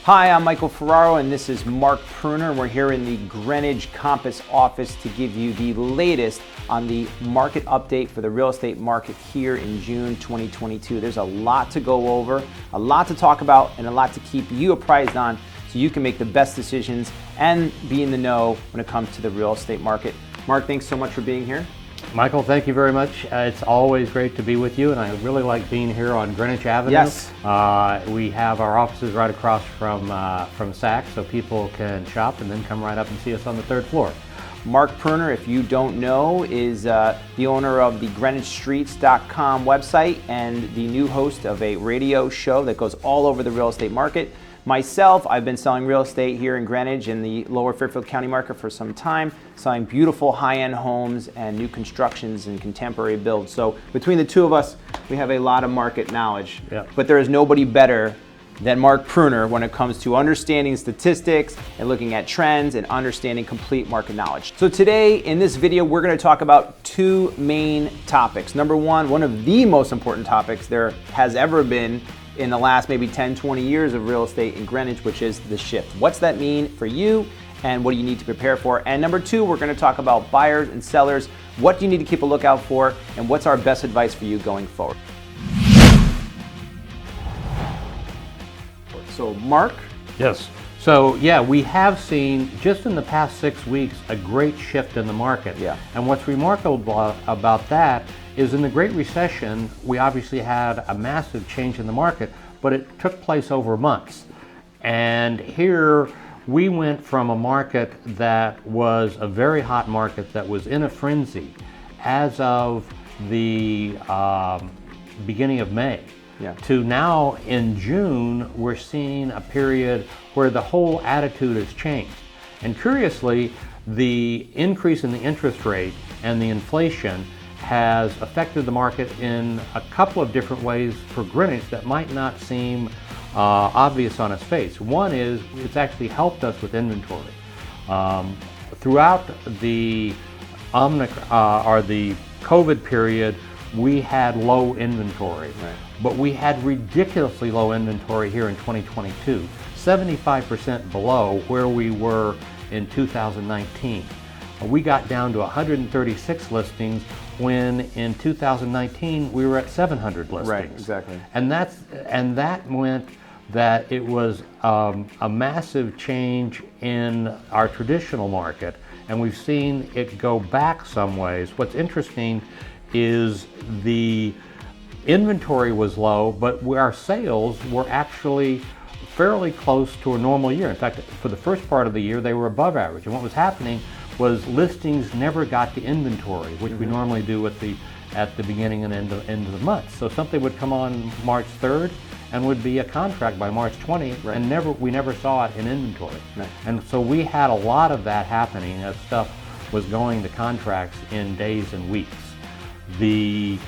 Hi, I'm Michael Ferraro and this is Mark Pruner. We're here in the Greenwich Compass office to give you the latest on the market update for the real estate market here in June 2022. There's a lot to go over, a lot to talk about, and a lot to keep you apprised on so you can make the best decisions and be in the know when it comes to the real estate market. Mark, thanks so much for being here. Michael, thank you very much. It's always great to be with you, and I really like being here on Greenwich Avenue. Yes. We have our offices right across from Saks, so people can shop and then come right up and see us on the third floor. Mark Pruner, if you don't know, is the owner of the GreenwichStreets.com website and the new host of a radio show that goes all over the real estate market. Myself, I've been selling real estate here in Greenwich in the lower Fairfield County market for some time, selling beautiful high-end homes and new constructions and contemporary builds. So between the two of us, we have a lot of market knowledge. Yep. But there is nobody better than Mark Pruner when it comes to understanding statistics and looking at trends and understanding complete market knowledge. So today in this video, we're going to talk about two main topics. Number one of the most important topics there has ever been in the last maybe 10, 20 years of real estate in Greenwich, which is the shift. What's that mean for you and what do you need to prepare for? And number two, we're gonna talk about buyers and sellers. What do you need to keep a lookout for and what's our best advice for you going forward? So Mark? Yes. So yeah, we have seen just in the past 6 weeks a great shift in the market. Yeah. And what's remarkable about that is in the Great Recession, we obviously had a massive change in the market, but it took place over months. And here we went from a market that was a very hot market that was in a frenzy as of the beginning of May. Yeah. To now in June, we're seeing a period where the whole attitude has changed. And curiously, the increase in the interest rate and the inflation has affected the market in a couple of different ways for Greenwich that might not seem obvious on its face. One is it's actually helped us with inventory. Throughout the the COVID period, we had low inventory, right. But we had ridiculously low inventory here in 2022, 75% below where we were in 2019. We got down to 136 listings when in 2019 we were at 700 listings. Right, exactly. And that meant that it was a massive change in our traditional market, and we've seen it go back some ways. What's interesting is the inventory was low, but our sales were actually fairly close to a normal year. In fact, for the first part of the year, they were above average. And what was happening was listings never got to inventory, which we normally do at the beginning and end of the month. So something would come on March 3rd and would be a contract by March 20th, right. And we never saw it in inventory. Right. And so we had a lot of that happening as stuff was going to contracts in days and weeks. The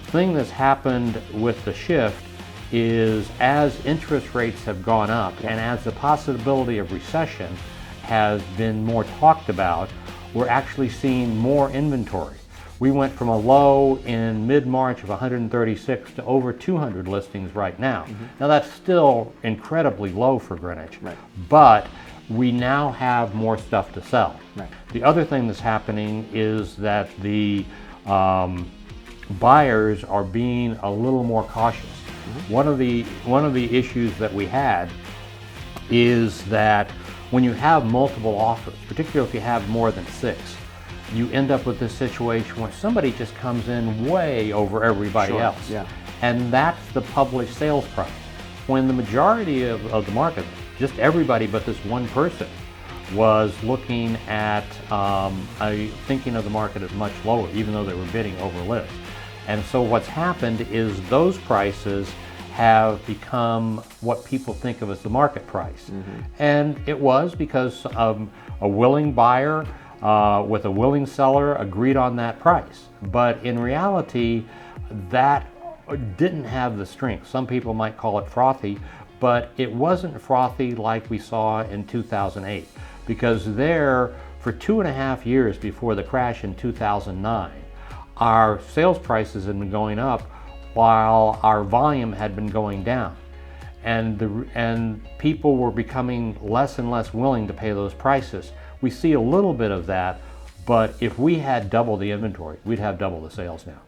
thing that's happened with the shift is as interest rates have gone up and as the possibility of recession has been more talked about, we're actually seeing more inventory. We went from a low in mid-March of 136 to over 200 listings right now. Now that's still incredibly low for Greenwich, right. But we now have more stuff to sell. Right. The other thing that's happening is that the buyers are being a little more cautious. One of the issues that we had is that when you have multiple offers, particularly if you have more than 6, you end up with this situation where somebody just comes in way over everybody Sure. else. Yeah. And that's the published sales price. When the majority of the market, just everybody but this one person, was looking at thinking of the market as much lower, even though they were bidding over list. And so what's happened is those prices have become what people think of as the market price. And it was because a willing buyer with a willing seller agreed on that price. But in reality, that didn't have the strength. Some people might call it frothy, but it wasn't frothy like we saw in 2008. Because there, for 2.5 years before the crash in 2009, our sales prices had been going up while our volume had been going down. and people were becoming less and less willing to pay those prices. We see a little bit of that, but if we had double the inventory, we'd have double the sales now.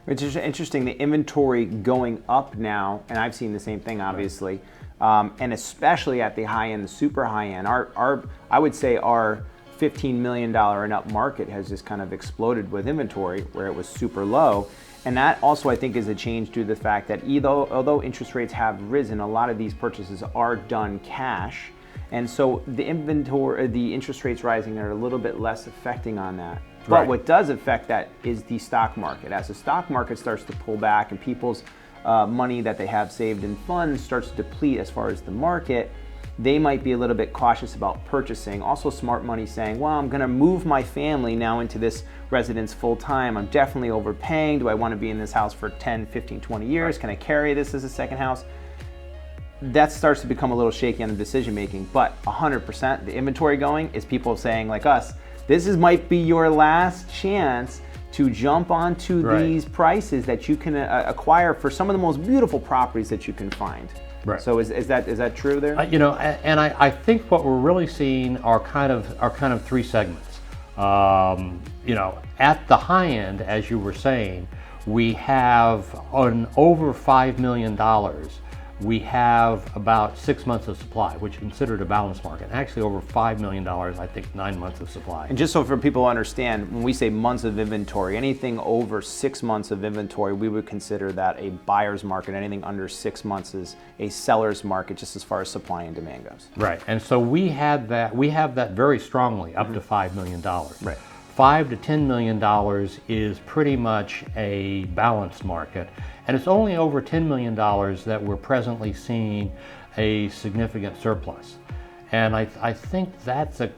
It's just interesting, the inventory going up now, and I've seen the same thing, obviously, and especially at the high end, the super high end. I would say our $15 million and up market has just kind of exploded with inventory where it was super low. And that also, I think, is a change due to the fact that although interest rates have risen, a lot of these purchases are done cash. And so the interest rates rising are a little bit less affecting on that. But Right. what does affect that is the stock market. As the stock market starts to pull back and people's money that they have saved in funds starts to deplete as far as the market, they might be a little bit cautious about purchasing. Also smart money saying, well, I'm gonna move my family now into this residence full time. I'm definitely overpaying. Do I wanna be in this house for 10, 15, 20 years? Right. Can I carry this as a second house? That starts to become a little shaky on the decision making, but 100%, the inventory going is people saying like us, might be your last chance to jump onto Right. these prices that you can acquire for some of the most beautiful properties that you can find. Right. So is that true there? I think what we're really seeing are kind of three segments. At the high end, as you were saying, we have on over $5 million. We have about 6 months of supply, which is considered a balanced market. Actually, over $5 million, I think 9 months of supply. And just so for people to understand, when we say months of inventory, anything over 6 months of inventory, we would consider that a buyer's market. Anything under 6 months is a seller's market, just as far as supply and demand goes. Right, and so we have that very strongly, up to $5 million. Right. $5 to $10 million is pretty much a balanced market, and it's only over $10 million that we're presently seeing a significant surplus. And I think that's a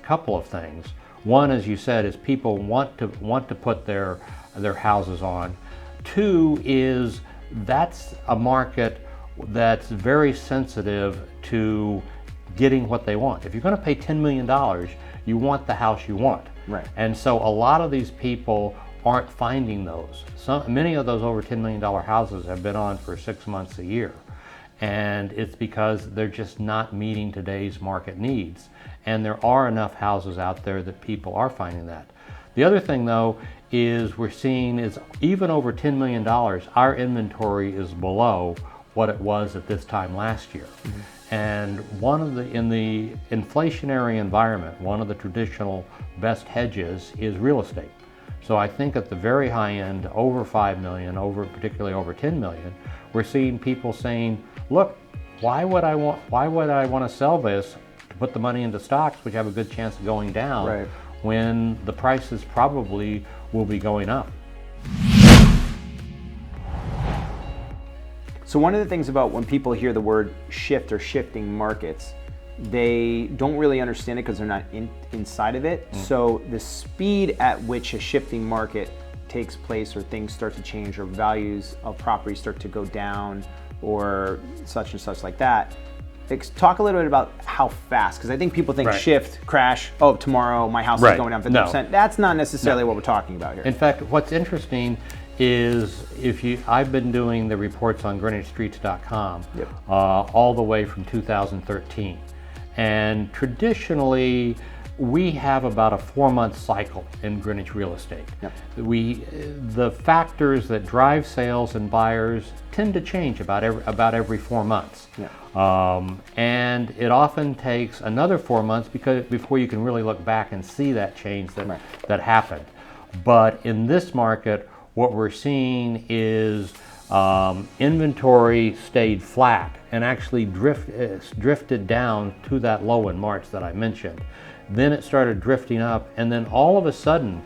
couple of things. One, as you said, is people want to put their houses on. Two is that's a market that's very sensitive to getting what they want. If you're going to pay $10 million, you want the house you want. Right. And so a lot of these people aren't finding those. Many of those over $10 million houses have been on for 6 months a year. And it's because they're just not meeting today's market needs. And there are enough houses out there that people are finding that. The other thing, though, is we're seeing is even over $10 million, our inventory is below what it was at this time last year. Mm-hmm. And in the inflationary environment, one of the traditional best hedges is real estate. So I think at the very high end, over 5 million, particularly over 10 million, we're seeing people saying, look, why would I want to sell this to put the money into stocks, which have a good chance of going down, right, when the prices probably will be going up? So one of the things about when people hear the word shift or shifting markets, they don't really understand it because they're not inside of it. So the speed at which a shifting market takes place, or things start to change, or values of property start to go down, or such and such like that. Talk a little bit about how fast, because I think people think Right. shift, crash, oh, tomorrow my house Right. is going down 50%. No. That's not necessarily No. what we're talking about here. In fact, what's interesting is I've been doing the reports on GreenwichStreets.com Yep. all the way from 2013. And traditionally, we have about a 4-month cycle in Greenwich real estate. Yep. The factors that drive sales and buyers tend to change about every 4 months. Yeah. And it often takes another 4 months before you can really look back and see that change that happened. But in this market, what we're seeing is inventory stayed flat and actually drifted down to that low in March that I mentioned. Then it started drifting up, and then all of a sudden,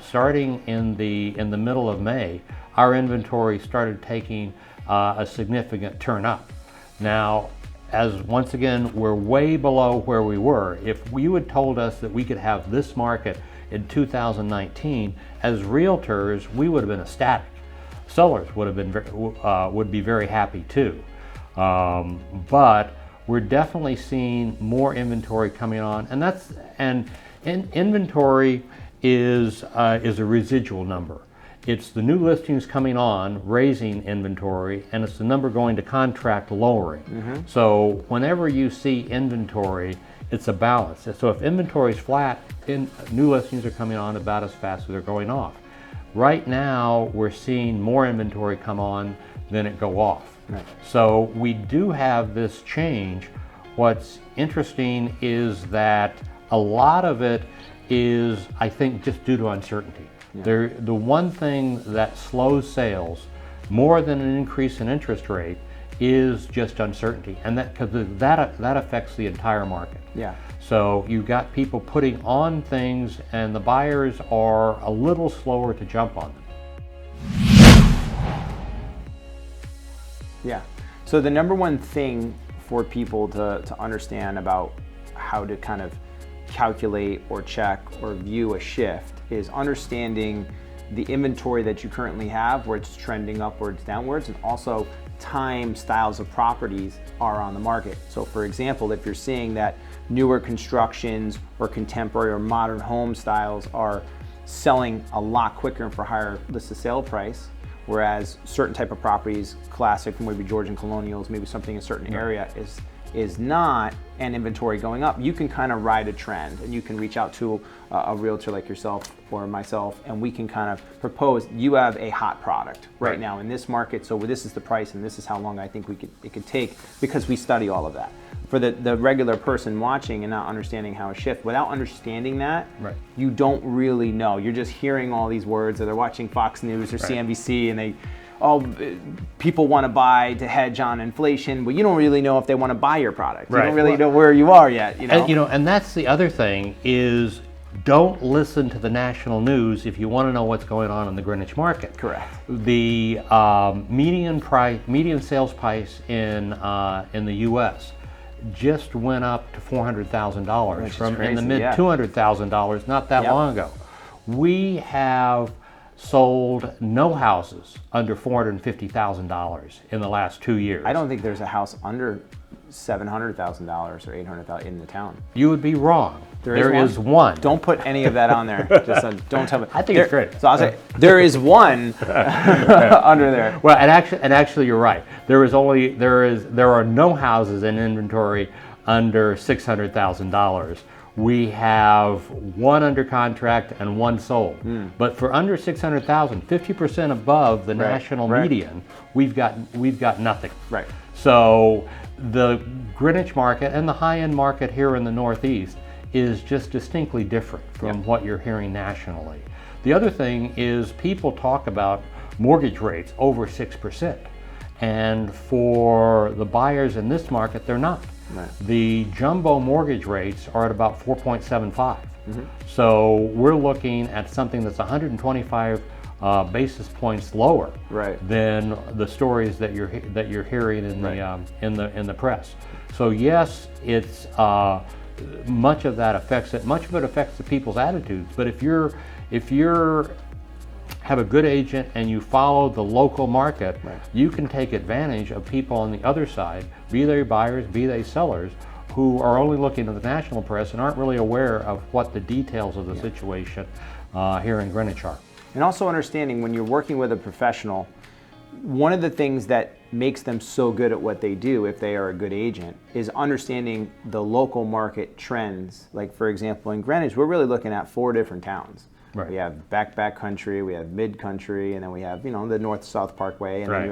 starting in the middle of May, our inventory started taking a significant turn up. Now, as once again, we're way below where we were. If you had told us that we could have this market in 2019, as realtors, we would have been ecstatic. Sellers would be very happy too. But we're definitely seeing more inventory coming on, and inventory is a residual number. It's the new listings coming on, raising inventory, and it's the number going to contract lowering. So whenever you see inventory, it's a balance. So if inventory is flat, new listings are coming on about as fast as they're going off. Right now, we're seeing more inventory come on than it go off. Right. So we do have this change. What's interesting is that a lot of it is, I think, just due to uncertainty. Yeah. The one thing that slows sales more than an increase in interest rate is just uncertainty, and that affects the entire market. Yeah. So you've got people putting on things, and the buyers are a little slower to jump on them. Yeah. So the number one thing for people to understand about how to kind of calculate or check or view a shift is understanding the inventory that you currently have, where it's trending upwards, downwards, and also time styles of properties are on the market. So for example, if you're seeing that newer constructions or contemporary or modern home styles are selling a lot quicker and for higher list of sale price, whereas certain type of properties, classic, maybe Georgian colonials, maybe something in a certain area is not, and inventory going up, you can kind of ride a trend, and you can reach out to a realtor like yourself or myself, and we can kind of propose, you have a hot product right now in this market, so this is the price and this is how long I think it could take, because we study all of that. For the regular person watching and not understanding how a shift, without understanding that, you don't really know. You're just hearing all these words, or they're watching Fox News or CNBC, and people want to buy to hedge on inflation, but you don't really know if they want to buy your product. You don't really know where you are yet. And that's the other thing is, don't listen to the national news if you want to know what's going on in the Greenwich market. Correct. The median sales price in the U.S. just went up to $400,000 from in the mid $200,000 not that long ago. We have sold no houses under $450,000 in the last 2 years. I don't think there's a house under $700,000 or $800,000 in the town. You would be wrong. There is is one. Don't put any of that on there. Just don't tell me. I think it's great. So I'll say there is one under there. Well, and actually, you're right. There are no houses in inventory under $600,000. We have one under contract and one sold. But for under $600,000, 50% above the national median, we've got nothing. Right. So the Greenwich market and the high-end market here in the Northeast is just distinctly different from what you're hearing nationally. The other thing is, people talk about mortgage rates over 6%, and for the buyers in this market, they're not. Right. The jumbo mortgage rates are at about 4.75. So we're looking at something that's 125 basis points lower than the stories that you're hearing in the press. So yes, it's much of that affects it. Much of it affects the people's attitudes. But if you're have a good agent and you follow the local market, you can take advantage of people on the other side, be they buyers, be they sellers, who are only looking at the national press and aren't really aware of what the details of the situation here in Greenwich are. And also understanding, when you're working with a professional, one of the things that makes them so good at what they do, if they are a good agent, is understanding the local market trends. Like, for example, in Greenwich, we're really looking at 4 different towns. We have back country, we have mid country, and then we have the north-south parkway, and then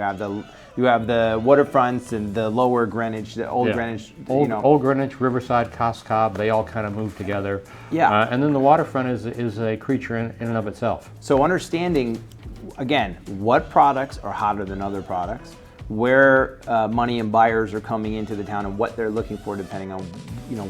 you have the waterfronts and the lower Greenwich, the old Greenwich. Old Greenwich, Riverside, Cobb, they all kind of move together. And then the waterfront is a creature in and of itself. So understanding, again, what products are hotter than other products, where money and buyers are coming into the town, and what they're looking for, depending on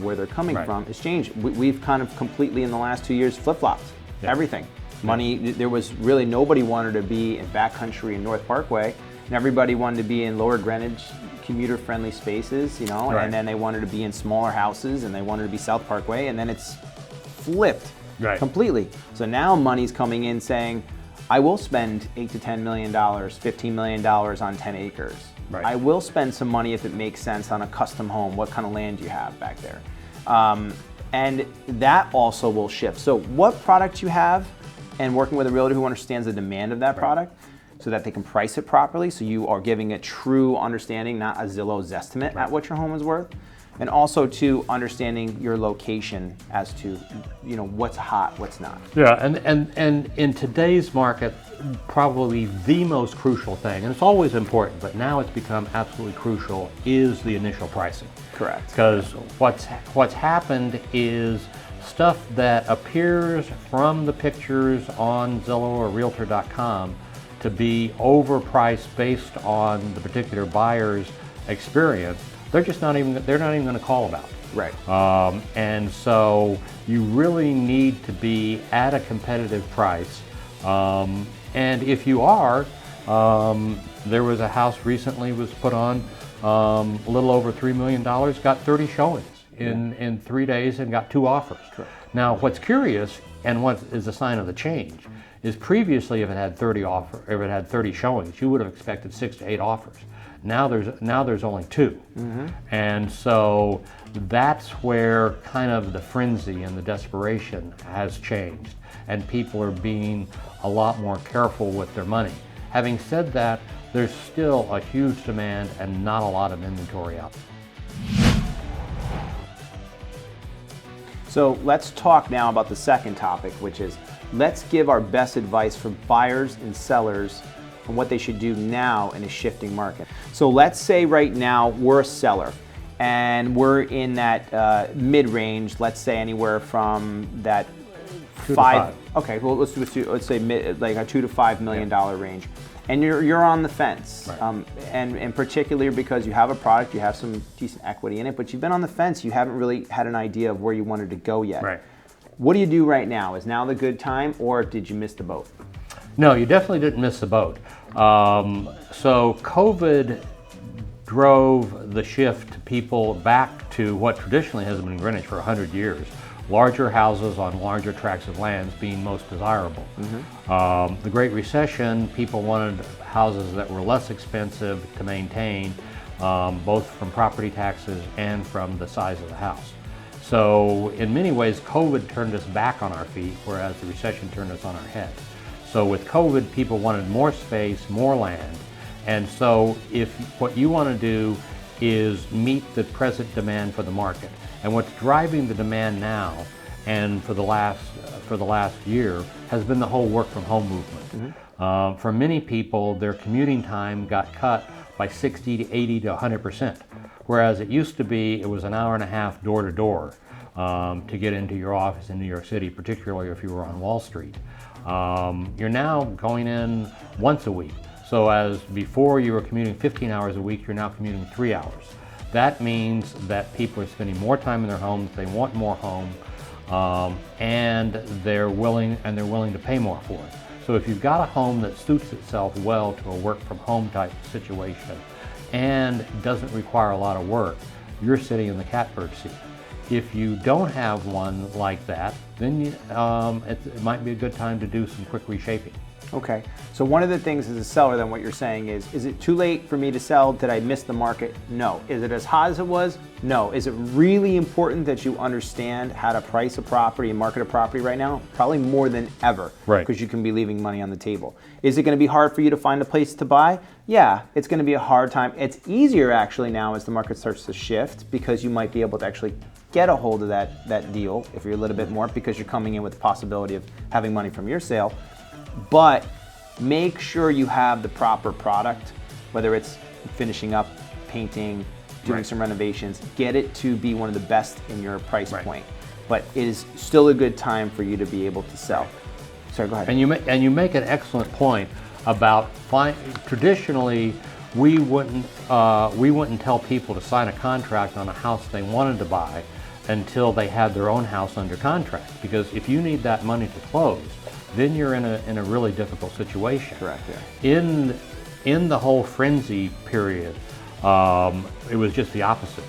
where they're coming from, has changed. We've kind of completely in the last 2 years flip-flopped. Everything. Money, there was really nobody wanted to be in backcountry and North Parkway, and everybody wanted to be in lower Greenwich, commuter-friendly spaces, and then they wanted to be in smaller houses, and they wanted to be South Parkway, and then it's flipped completely. So now money's coming in saying, I will spend $8 to $10 million, $15 million on 10 acres. I will spend some money if it makes sense on a custom home. What kind of land do you have back there? And that also will shift. So what product you have and working with a realtor who understands the demand of that product so that they can price it properly, so you are giving a true understanding, not a Zillow's estimate at what your home is worth. And also to understanding your location as to, you know, what's hot, what's not. Yeah, and in today's market, probably the most crucial thing, and it's always important, but now it's become absolutely crucial, is the initial pricing. Correct. Because what's happened is stuff that appears from the pictures on Zillow or Realtor.com to be overpriced based on the particular buyer's experience. They're not even going to call about it. Right. And so you really need to be at a competitive price. And if you are, there was a house recently was put on a little over $3 million, got 30 showings in 3 days and got 2 offers. Correct. Now what's curious and what is a sign of the change is previously if it had 30 showings, you would have expected 6 to 8 offers. Now there's only 2. And so that's where kind of the frenzy and the desperation has changed, and people are being a lot more careful with their money. Having said that, there's still a huge demand and not a lot of inventory out there. So let's talk now about the second topic, which is let's give our best advice for buyers and sellers on what they should do now in a shifting market. So let's say right now we're a seller and we're in that mid-range, let's say anywhere from that 2 to 5. 5. Okay, well let's say like a $2 to $5 million range, and you're on the fence, Right. and particularly because you have a product, you have some decent equity in it, but you've been on the fence, you haven't really had an idea of where you wanted to go yet. Right. What do you do right now? Is now the good time, or did you miss the boat? No, you definitely didn't miss the boat. So COVID drove the shift people back to what traditionally has been in Greenwich for 100 years. Larger houses on larger tracts of lands being most desirable. The Great Recession, people wanted houses that were less expensive to maintain, both from property taxes and from the size of the house. So in many ways, COVID turned us back on our feet, whereas the recession turned us on our head. So with COVID, people wanted more space, more land. And so if what you want to do is meet the present demand for the market, and what's driving the demand now and for the last year has been the whole work from home movement. For many people, their commuting time got cut by 60 to 80 to 100%, whereas it used to be it was an hour and a half door to door to get into your office in New York City, particularly if you were on Wall Street. You're now going in once a week. So as before you were commuting 15 hours a week, you're now commuting 3 hours. That means that people are spending more time in their homes, they want more home, and they're willing to pay more for it. So if you've got a home that suits itself well to a work from home type situation and doesn't require a lot of work, you're sitting in the catbird seat. If you don't have one like that, then it might be a good time to do some quick reshaping. Okay, so one of the things as a seller then what you're saying is it too late for me to sell? Did I miss the market? No. Is it as hot as it was? No. Is it really important that you understand how to price a property and market a property right now? Probably more than ever. Right. Because you can be leaving money on the table. Is it going to be hard for you to find a place to buy? Yeah, it's going to be a hard time. It's easier actually now as the market starts to shift because you might be able to actually get a hold of that deal if you're a little bit more, because you're coming in with the possibility of having money from your sale. But make sure you have the proper product, whether it's finishing up, painting, doing some renovations. Get it to be one of the best in your price point. But it is still a good time for you to be able to sell. Sorry, go ahead. And you make an excellent point about traditionally we wouldn't tell people to sign a contract on a house they wanted to buy until they had their own house under contract, because if you need that money to close, then you're in a really difficult situation. Correct. Yeah. In the whole frenzy period, it was just the opposite.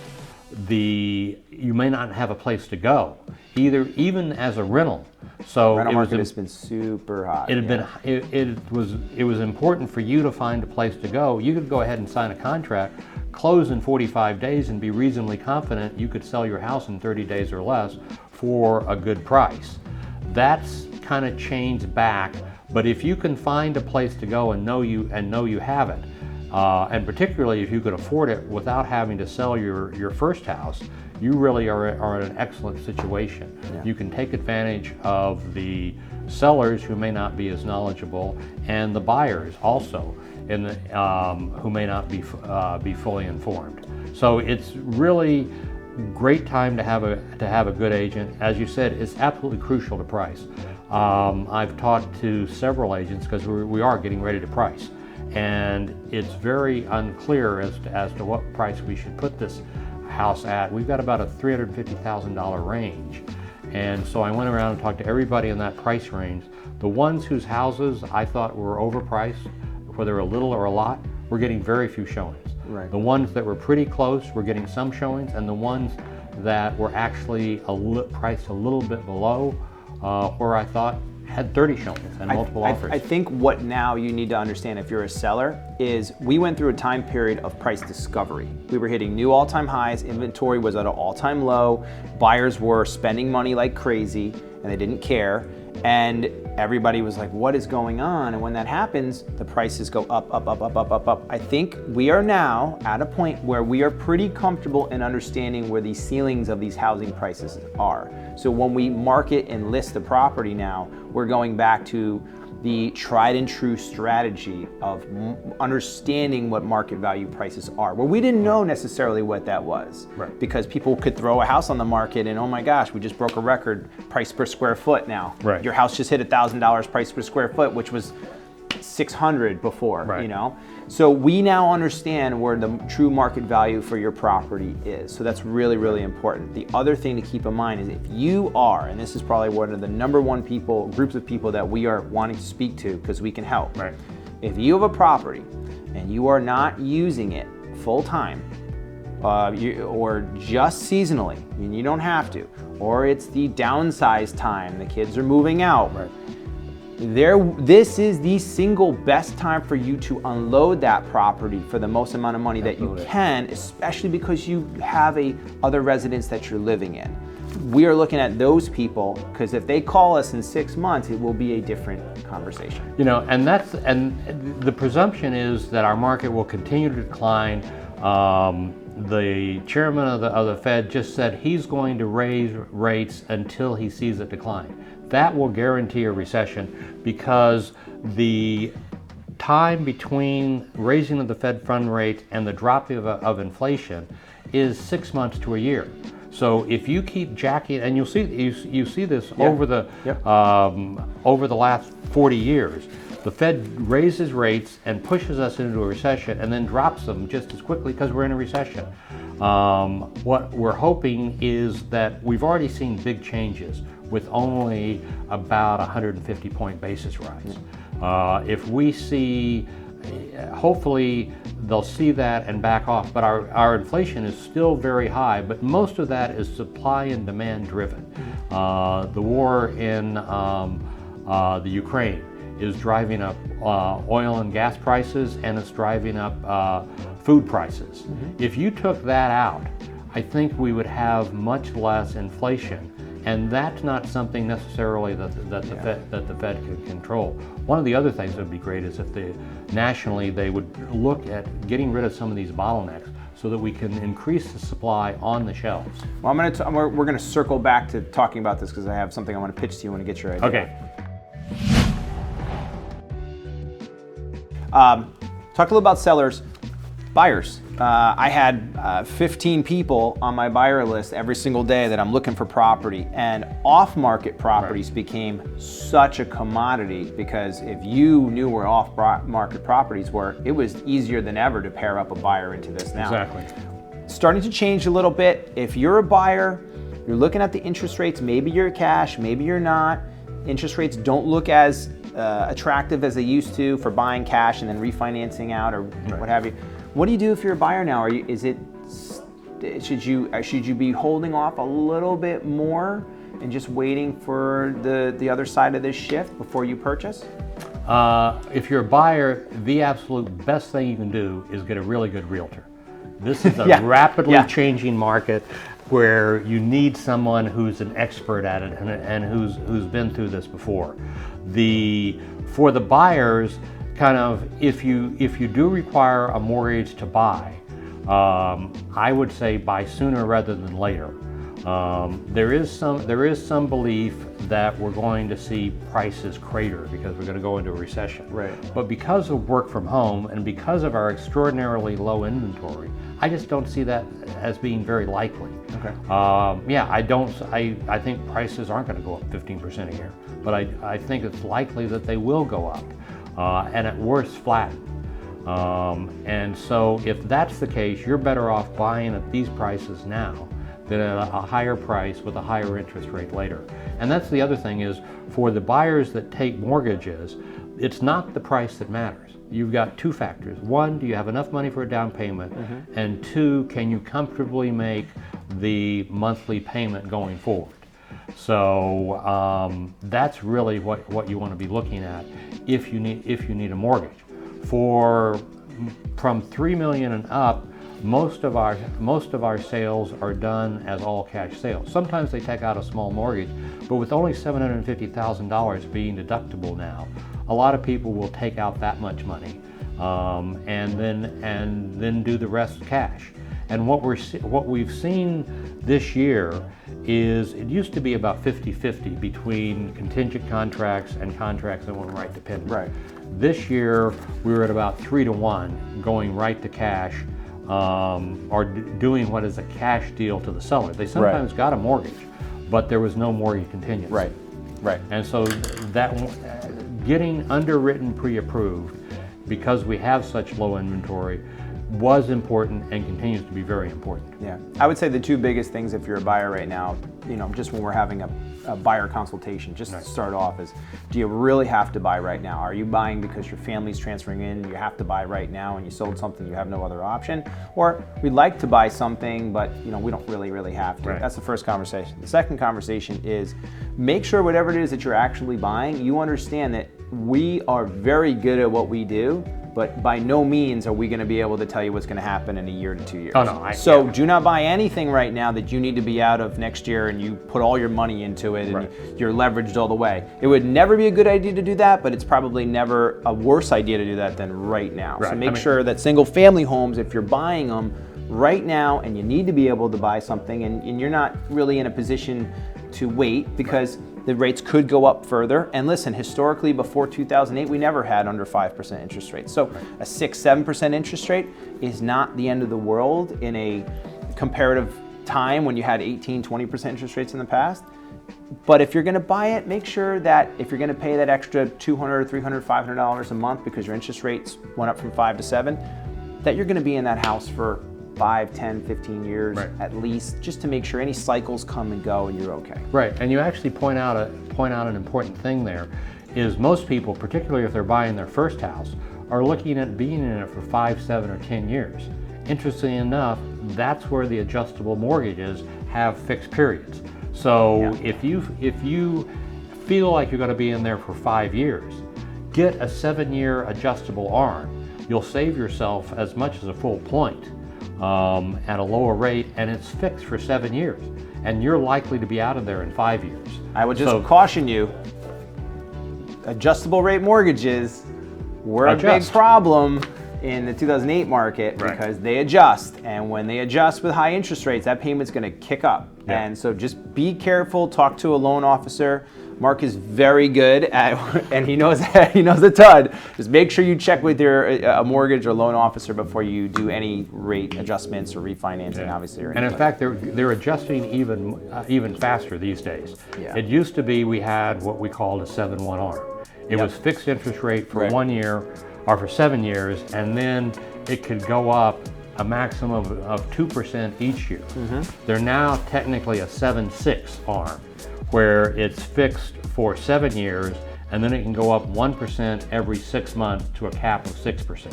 You may not have a place to go, even as a rental. So rental market has been super hot. It was important for you to find a place to go. You could go ahead and sign a contract, close in 45 days, and be reasonably confident you could sell your house in 30 days or less for a good price. That's kind of chains back, but if you can find a place to go and know you have it, and particularly if you could afford it without having to sell your first house, you really are in an excellent situation. Yeah. You can take advantage of the sellers who may not be as knowledgeable, and the buyers also, who may not be fully informed. So it's really great time to have a good agent. As you said, it's absolutely crucial to price. I've talked to several agents because we are getting ready to price, and it's very unclear as to what price we should put this house at. We've got about a $350,000 range, and so I went around and talked to everybody in that price range. The ones whose houses I thought were overpriced, whether a little or a lot, we're getting very few showings. Right. The ones that were pretty close, we're getting some showings, and the ones that were actually priced a little bit below, where I thought had 30 showings and multiple offers. I think what now you need to understand if you're a seller is we went through a time period of price discovery. We were hitting new all-time highs, inventory was at an all-time low, buyers were spending money like crazy and they didn't care, and everybody was like, what is going on? And when that happens, the prices go up, up, up, up, up, up, up. I think we are now at a point where we are pretty comfortable in understanding where the ceilings of these housing prices are. So when we market and list the property now, we're going back to the tried and true strategy of understanding what market value prices are. Well, we didn't know necessarily what that was, right, because people could throw a house on the market and, oh my gosh, we just broke a record price per square foot now. Right. Your house just hit $1,000 price per square foot, which was $600 before, right, you know? So we now understand where the true market value for your property is. So that's really, really important. The other thing to keep in mind is if you are, and this is probably one of the number one groups of people that we are wanting to speak to because we can help. right. If you have a property and you are not using it full time, or just seasonally, and you don't have to, or it's the downsize time, the kids are moving out, Right. This is the single best time for you to unload that property for the most amount of money Absolutely. that you can, especially because you have other residence that you're living in. We are looking at those people because if they call us in 6 months, it will be a different conversation. You know, and the presumption is that our market will continue to decline. The chairman of the Fed just said he's going to raise rates until he sees it decline. That will guarantee a recession because the time between raising of the Fed fund rate and the dropping of inflation is 6 months to a year. So if you keep jacking, and you see this over the last 40 years, the Fed raises rates and pushes us into a recession and then drops them just as quickly because we're in a recession. What we're hoping is that we've already seen big changes with only about 150 point basis rise. If we see, hopefully they'll see that and back off, but our inflation is still very high, but most of that is supply and demand driven. The war in the Ukraine is driving up oil and gas prices, and it's driving up food prices. Mm-hmm. If you took that out, I think we would have much less inflation, and that's not something necessarily that the Fed can control. One of the other things that would be great is if nationally they would look at getting rid of some of these bottlenecks so that we can increase the supply on the shelves. Well, we're going to circle back to talking about this because I have something I want to pitch to you and get your idea. Okay. Talk a little about sellers, buyers. I had 15 people on my buyer list every single day that I'm looking for property, and off-market properties became such a commodity because if you knew where off-market properties were, it was easier than ever to pair up a buyer into this now. Exactly. Starting to change a little bit. If you're a buyer, you're looking at the interest rates, maybe you're cash, maybe you're not. Interest rates don't look as attractive as they used to for buying cash and then refinancing out or what have you. What do you do if you're a buyer now? Should you be holding off a little bit more and just waiting for the other side of this shift before you purchase? If you're a buyer, the absolute best thing you can do is get a really good realtor. This is a rapidly changing market. where you need someone who's an expert at it and who's been through this before. For the buyers, kind of, if you do require a mortgage to buy, I would say buy sooner rather than later. There is some belief that we're going to see prices crater because we're going to go into a recession. Right. But because of work from home and because of our extraordinarily low inventory, I just don't see that as being very likely. Okay. Yeah, I think prices aren't going to go up 15% a year, but I think it's likely that they will go up, and at worst flatten. And so if that's the case, you're better off buying at these prices now than at a higher price with a higher interest rate later. And that's the other thing is, for the buyers that take mortgages, it's not the price that matters. You've got two factors. One, do you have enough money for a down payment? And two, can you comfortably make the monthly payment going forward? So that's really what you want to be looking at if you need a mortgage. From $3 million and up, most of our sales are done as all cash sales. Sometimes they take out a small mortgage, but with only $750,000 being deductible now, a lot of people will take out that much money and then do the rest cash. And what we've seen this year is, it used to be about 50-50 between contingent contracts and contracts that went right to payment. Right. This year we were at about 3-to-1 going right to cash, or doing what is a cash deal to the seller. They sometimes got a mortgage, but there was no mortgage contingency. Right. Right. And so that getting underwritten pre-approved, because we have such low inventory, was important and continues to be very important. Yeah, I would say the two biggest things if you're a buyer right now, just when we're having a buyer consultation, just to start off, is, do you really have to buy right now? Are you buying because your family's transferring in, you have to buy right now, and you sold something, you have no other option? Or we'd like to buy something, but we don't really have to. Right. That's the first conversation. The second conversation is, make sure whatever it is that you're actually buying, you understand that we are very good at what we do, but by no means are we going to be able to tell you what's going to happen in a year to 2 years. Oh, no. So do not buy anything right now that you need to be out of next year and you put all your money into it and you're leveraged all the way. It would never be a good idea to do that, but it's probably never a worse idea to do that than right now. Right. So make sure that single family homes, if you're buying them right now and you need to be able to buy something and you're not really in a position to wait, because the rates could go up further. And listen, historically before 2008, we never had under 5% interest rates. So a 6-7% interest rate is not the end of the world in a comparative time when you had 18-20% interest rates in the past. But if you're going to buy it, make sure that if you're going to pay that extra $200, $300, $500 a month because your interest rates went up from 5 to 7, that you're going to be in that house for 5, 10, 15 years at least, just to make sure any cycles come and go and you're okay. Right, and you actually point out an important thing there, is most people, particularly if they're buying their first house, are looking at being in it for 5, 7, or 10 years. Interestingly enough, that's where the adjustable mortgages have fixed periods. So if you feel like you're going to be in there for 5 years, get a 7-year adjustable ARM. You'll save yourself as much as a full point at a lower rate, and it's fixed for 7 years, and you're likely to be out of there in 5 years. I would just caution you, adjustable rate mortgages were a big problem in the 2008 market because they adjust, and when they adjust with high interest rates, that payment's going to kick up. And so just be careful, talk to a loan officer. Mark is very good at, and he knows a ton. Just make sure you check with your mortgage or loan officer before you do any rate adjustments or refinancing, obviously. Or and in fact, they're adjusting even faster these days. It used to be we had what we called a 7-1 ARM. It was fixed interest rate for 1 year or for 7 years, and then it could go up a maximum of 2% each year. They're now technically a 7-6 ARM, where it's fixed for 7 years, and then it can go up 1% every 6 months to a cap of 6%.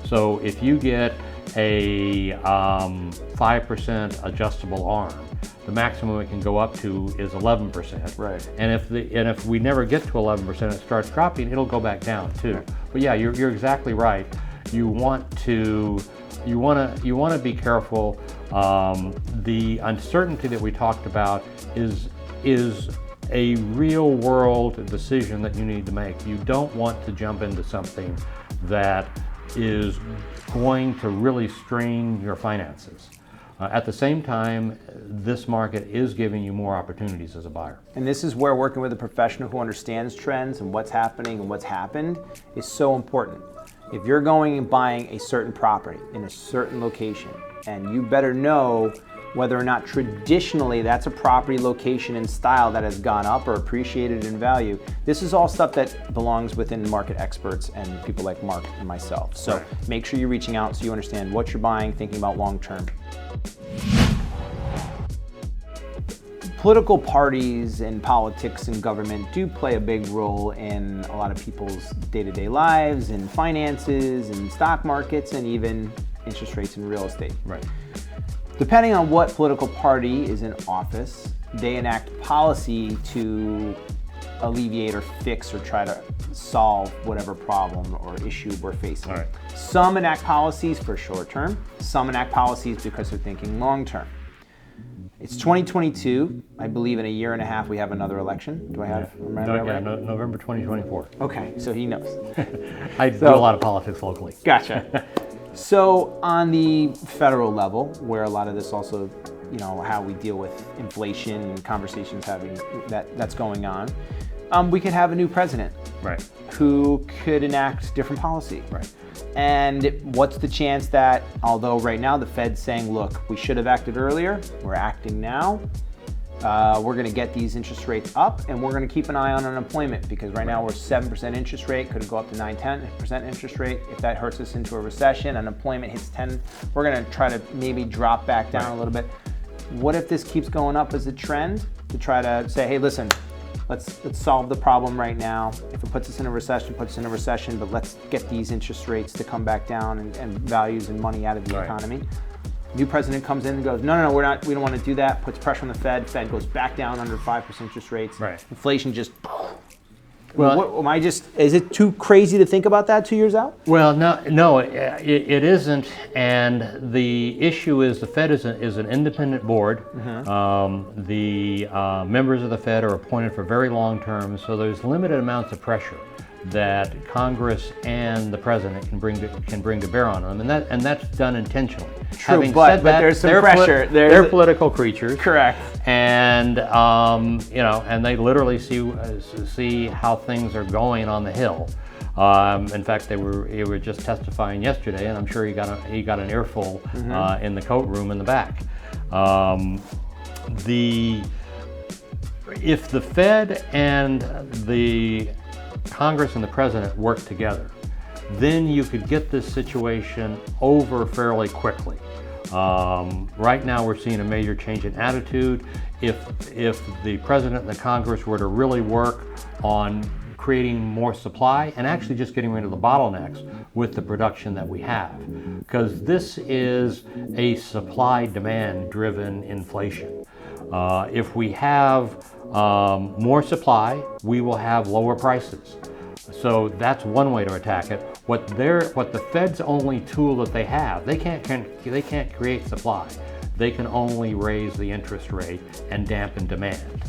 So if you get a 5% adjustable ARM, the maximum it can go up to is 11%. Right. And if we never get to 11%, it starts dropping, it'll go back down too. But yeah, you're exactly right. You want to be careful The uncertainty that we talked about is a real world decision that you need to make. You don't want to jump into something that is going to really strain your finances. At the same time, this market is giving you more opportunities as a buyer. And this is where working with a professional who understands trends and what's happening and what's happened is so important. If you're going and buying a certain property in a certain location, and you better know whether or not traditionally that's a property location and style that has gone up or appreciated in value. This is all stuff that belongs within market experts and people like Mark and myself. So right. Make sure you're reaching out so you understand what you're buying, thinking about long term. Political parties and politics and government do play a big role in a lot of people's day-to-day lives and finances and stock markets and even interest rates in real estate. Right. Depending on what political party is in office, they enact policy to alleviate or fix or try to solve whatever problem or issue we're facing. All right. Some enact policies for short term, some enact policies because they're thinking long term. It's 2022. I believe in a year and a half we have another election. Do I have? November 2024. Okay, so he knows. I do a lot of politics locally. Gotcha. So on the federal level, where a lot of this also, how we deal with inflation and conversations that's going on, we could have a new president, right, who could enact different policy. Right. And what's the chance that, although right now the Fed's saying, look, we should have acted earlier, we're acting now, we're going to get these interest rates up, and we're going to keep an eye on unemployment, because right now we're 7% interest rate, could go up to 9-10% interest rate. If that hurts us into a recession, unemployment hits 10, we're going to try to maybe drop back down a little bit. What if this keeps going up as a trend to try to say, hey, listen, let's solve the problem right now. If it puts us in a recession, but let's get these interest rates to come back down and values and money out of the economy. New president comes in and goes, no, we don't want to do that, puts pressure on the Fed. Fed goes back down under 5% interest rates. Right. Inflation just, is it too crazy to think about that 2 years out? Well, no, it isn't. And the issue is the Fed is an independent board. Mm-hmm. The members of the Fed are appointed for very long terms, so there's limited amounts of pressure that Congress and the president can bring to bear on them, and that's done intentionally. True, Having but said that, there's some pressure. They're political creatures. Correct. And and they literally see how things are going on the Hill. In fact, they were just testifying yesterday, and I'm sure he got an earful in the coat room in the back. If the Fed and the Congress and the president work together, then you could get this situation over fairly quickly. Right now we're seeing a major change in attitude. If the president and the Congress were to really work on creating more supply and actually just getting rid of the bottlenecks with the production that we have, because this is a supply-demand driven inflation. If we have more supply, we will have lower prices. So that's one way to attack it. What the Fed's only tool that they have, they can't create supply. They can only raise the interest rate and dampen demand.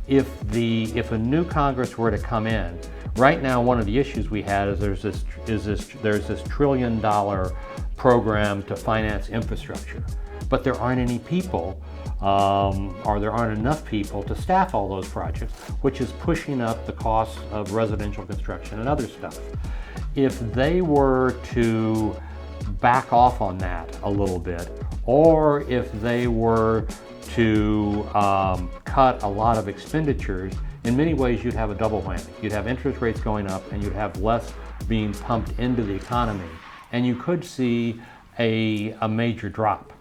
If a new Congress were to come in, right now one of the issues we had is there's this $1 trillion program to finance infrastructure, but there aren't any people. Or there aren't enough people to staff all those projects, which is pushing up the cost of residential construction and other stuff. If they were to back off on that a little bit, or if they were to cut a lot of expenditures, in many ways you'd have a double whammy. You'd have interest rates going up, and you'd have less being pumped into the economy, and you could see a major drop.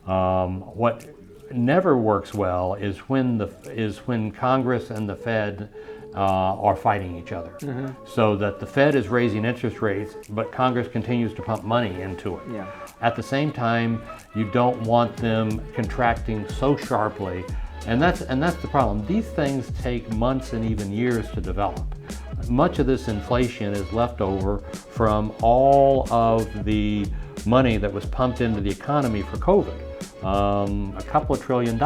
What never works well is when Congress and the Fed are fighting each other. Mm-hmm. So that the Fed is raising interest rates, but Congress continues to pump money into it. Yeah. At the same time, you don't want them contracting so sharply, and that's the problem. These things take months and even years to develop. Much of this inflation is left over from all of the money that was pumped into the economy for COVID. a couple of $1 trillion.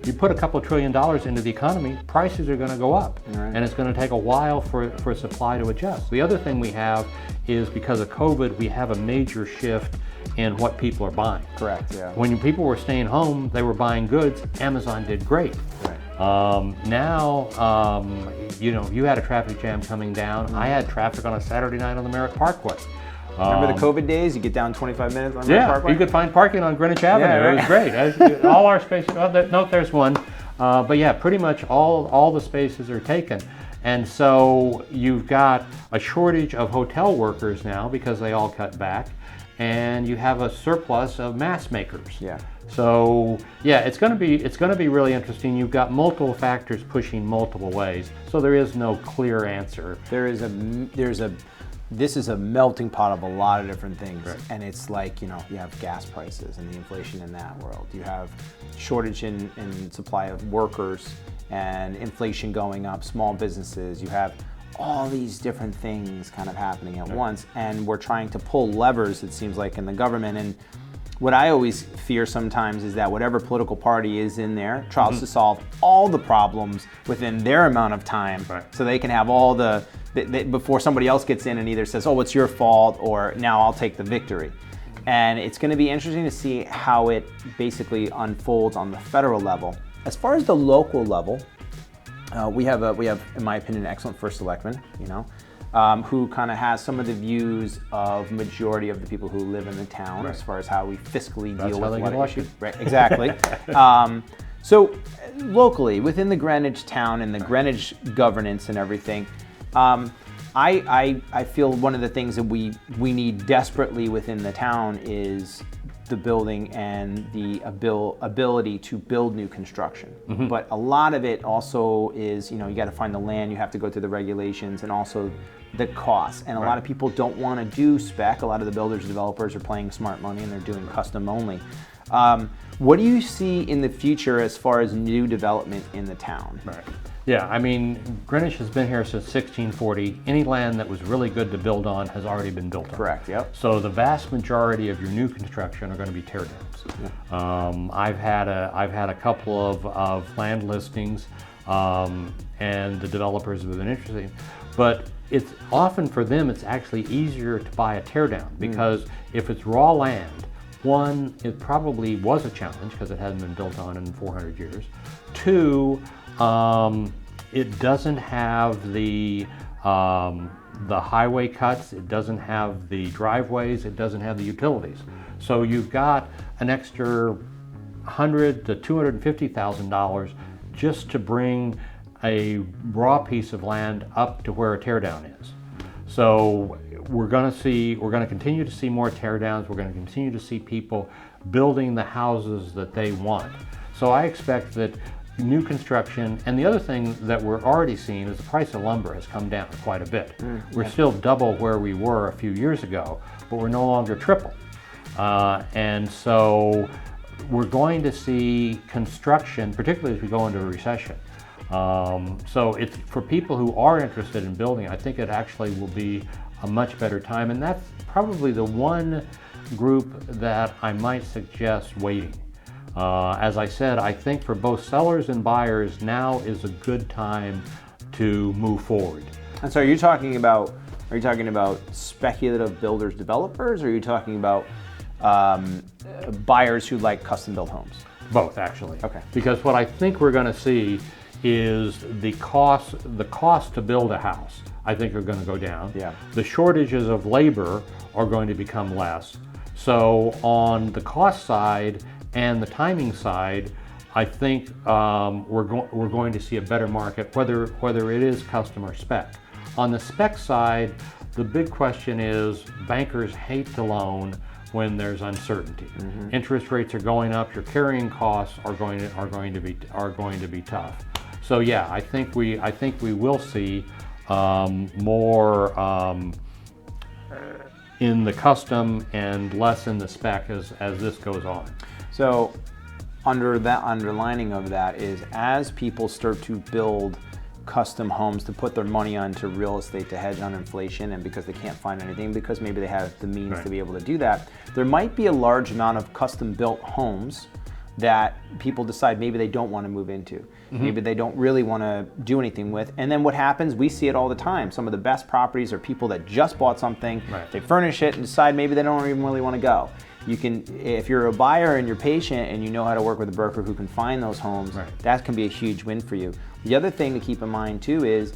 You put a couple of $1 trillion into the economy, prices are going to go up, right. and it's going to take a while for supply to adjust. The other thing we have is because of COVID, we have a major shift in what people are buying. Correct, yeah. When people were staying home, they were buying goods. Amazon did great. Right. Now, you had a traffic jam coming down. I had traffic on a Saturday night on the Merrick Parkway. Remember the COVID days? You get down 25 minutes on Merrick Parkway? You could find parking on Greenwich Avenue. Yeah, right. It was great. All our spaces. There's one. But yeah, pretty much all the spaces are taken. And so you've got a shortage of hotel workers now because they all cut back, and you have a surplus of mask makers. Yeah. So yeah, it's going to be really interesting. You've got multiple factors pushing multiple ways. So there is no clear answer. This is a melting pot of a lot of different things. Right. And it's like, you have gas prices and the inflation in that world. You have shortage in supply of workers and inflation going up, small businesses. You have all these different things kind of happening at once. And we're trying to pull levers, it seems like, in the government. And what I always fear sometimes is that whatever political party is in there tries to solve all the problems within their amount of time, so they can have all before somebody else gets in and either says, oh, it's your fault, or now I'll take the victory. And it's going to be interesting to see how it basically unfolds on the federal level. As far as the local level, we have, in my opinion, an excellent first selectman, who kind of has some of the views of majority of the people who live in the town, as far as how we fiscally deal with what issues. Right, exactly. So locally, within the Greenwich town and the Greenwich governance and everything, I feel one of the things that we need desperately within the town is the building and the ability to build new construction. But a lot of it also is, you got to find the land, you have to go through the regulations, and also the costs. And a lot of people don't want to do spec. A lot of the builders, developers are playing smart money and they're doing custom only. What do you see in the future as far as new development in the town? Right. Yeah, I mean, Greenwich has been here since 1640. Any land that was really good to build on has already been built on. Correct, yep. So the vast majority of your new construction are going to be tear downs. Yeah. I've had a couple of land listings, and the developers have been interested. But it's often for them, it's actually easier to buy a tear down because if it's raw land, one, it probably was a challenge because it hasn't been built on in 400 years. Two, it doesn't have the highway cuts, it doesn't have the driveways, it doesn't have the utilities. So you've got an extra $100,000 to $250,000 just to bring a raw piece of land up to where a tear down is. So we're going to continue to see more tear downs. We're going to continue to see people building the houses that they want. So I expect that new construction, and the other thing that we're already seeing is the price of lumber has come down quite a bit. We're still double where we were a few years ago, but we're no longer triple. And so we're going to see construction, particularly as we go into a recession. So it's for people who are interested in building, I think it actually will be a much better time. And that's probably the one group that I might suggest waiting. As I said, I think for both sellers and buyers, now is a good time to move forward. And so are you talking about speculative builders, developers, or are you talking about buyers who like custom built homes? Both, actually. Okay. Because what I think we're going to see is the cost to build a house, I think, are going to go down. Yeah. The shortages of labor are going to become less. So on the cost side and the timing side, I think we're going to see a better market, whether it is custom or spec. On the spec side, the big question is bankers hate to loan when there's uncertainty. Interest rates are going up. Your carrying costs are going to be tough. So yeah, I think we will see more in the custom and less in the spec as this goes on. So under that underlining of that is as people start to build custom homes to put their money onto real estate to hedge on inflation, and because they can't find anything, because maybe they have the means to be able to do that, there might be a large amount of custom built homes that people decide maybe they don't want to move into. Maybe they don't really want to do anything with. And then what happens, we see it all the time. Some of the best properties are people that just bought something, they furnish it and decide maybe they don't even really want to go. You can, if you're a buyer and you're patient and you know how to work with a broker who can find those homes, that can be a huge win for you. The other thing to keep in mind too is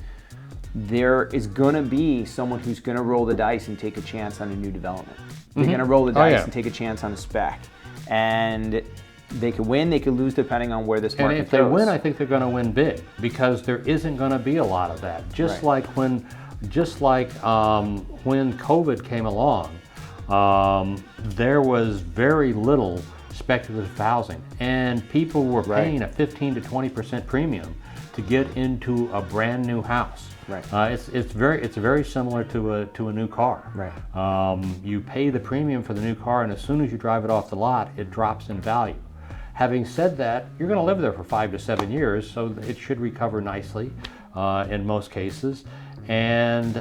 there is going to be someone who's going to roll the dice and take a chance on a new development. They're going to roll the dice and take a chance on a spec. And they could win, they could lose depending on where this market goes. And if they win, I think they're going to win big, because there isn't going to be a lot of that. Just like when COVID came along, there was very little speculative housing, and people were paying a 15 to 20% premium to get into a brand new house. It's very similar to a new car. You pay the premium for the new car, and as soon as you drive it off the lot, it drops in value. Having said that, you're going to live there for 5 to 7 years, so it should recover nicely in most cases. And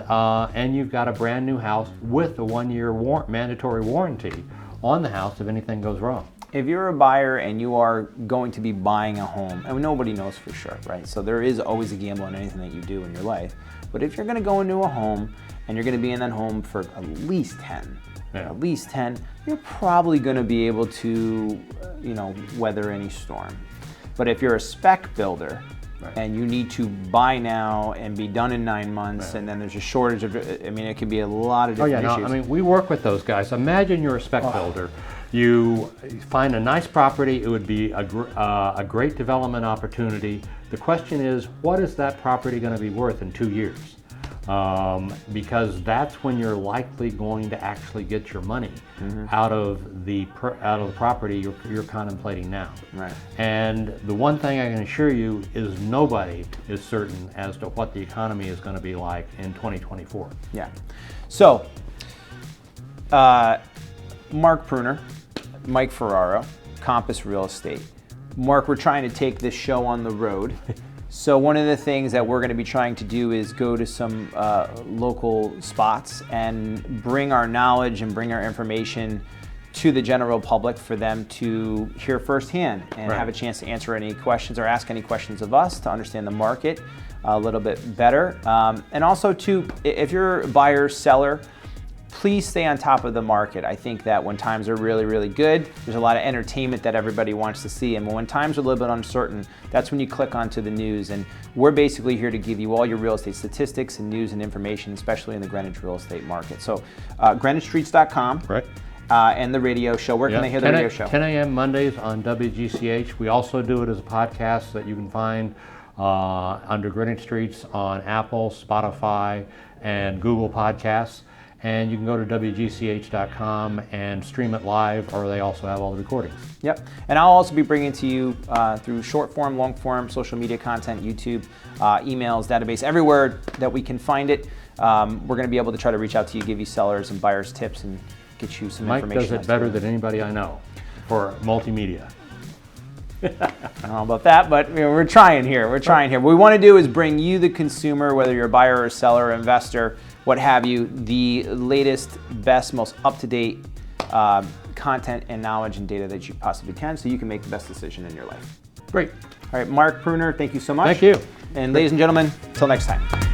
you've got a brand new house with a 1-year mandatory warranty on the house if anything goes wrong. If you're a buyer and you are going to be buying a home, and nobody knows for sure, right? So there is always a gamble in anything that you do in your life. But if you're going to go into a home and you're going to be in that home for at least 10, you're probably going to be able to, weather any storm. But if you're a spec builder and you need to buy now and be done in 9 months, and then there's a shortage of, it could be a lot of different issues. We work with those guys. Imagine you're a spec builder. You find a nice property. It would be a great development opportunity. The question is, what is that property going to be worth in 2 years? Because that's when you're likely going to actually get your money out of the property you're contemplating now. And the one thing I can assure you is nobody is certain as to what the economy is going to be like in 2024. So, Mark Pruner, Mike Ferraro, Compass Real Estate. Mark, we're trying to take this show on the road. So one of the things that we're going to be trying to do is go to some local spots and bring our knowledge and bring our information to the general public for them to hear firsthand and have a chance to answer any questions or ask any questions of us to understand the market a little bit better. And also too, if you're a buyer, seller, please stay on top of the market. I think that when times are really, really good, there's a lot of entertainment that everybody wants to see. And when times are a little bit uncertain, that's when you click onto the news. And we're basically here to give you all your real estate statistics and news and information, especially in the Greenwich real estate market. So GreenwichStreets.com and the radio show. Where can they hear the radio show? 10 a.m. Mondays on WGCH. We also do it as a podcast that you can find under Greenwich Streets on Apple, Spotify, and Google Podcasts. And you can go to WGCH.com and stream it live, or they also have all the recordings. And I'll also be bringing to you through short form, long form, social media content, YouTube, emails, database, everywhere that we can find it. We're going to be able to try to reach out to you, give you sellers and buyers tips, and get you some information. Mike does it better than anybody I know for multimedia. I don't know about that, but we're trying here. What we want to do is bring you, the consumer, whether you're a buyer or seller or investor, what have you, the latest, best, most up-to-date content and knowledge and data that you possibly can, so you can make the best decision in your life. Great. All right, Mark Pruner, thank you so much. Thank you. And ladies and gentlemen, till next time.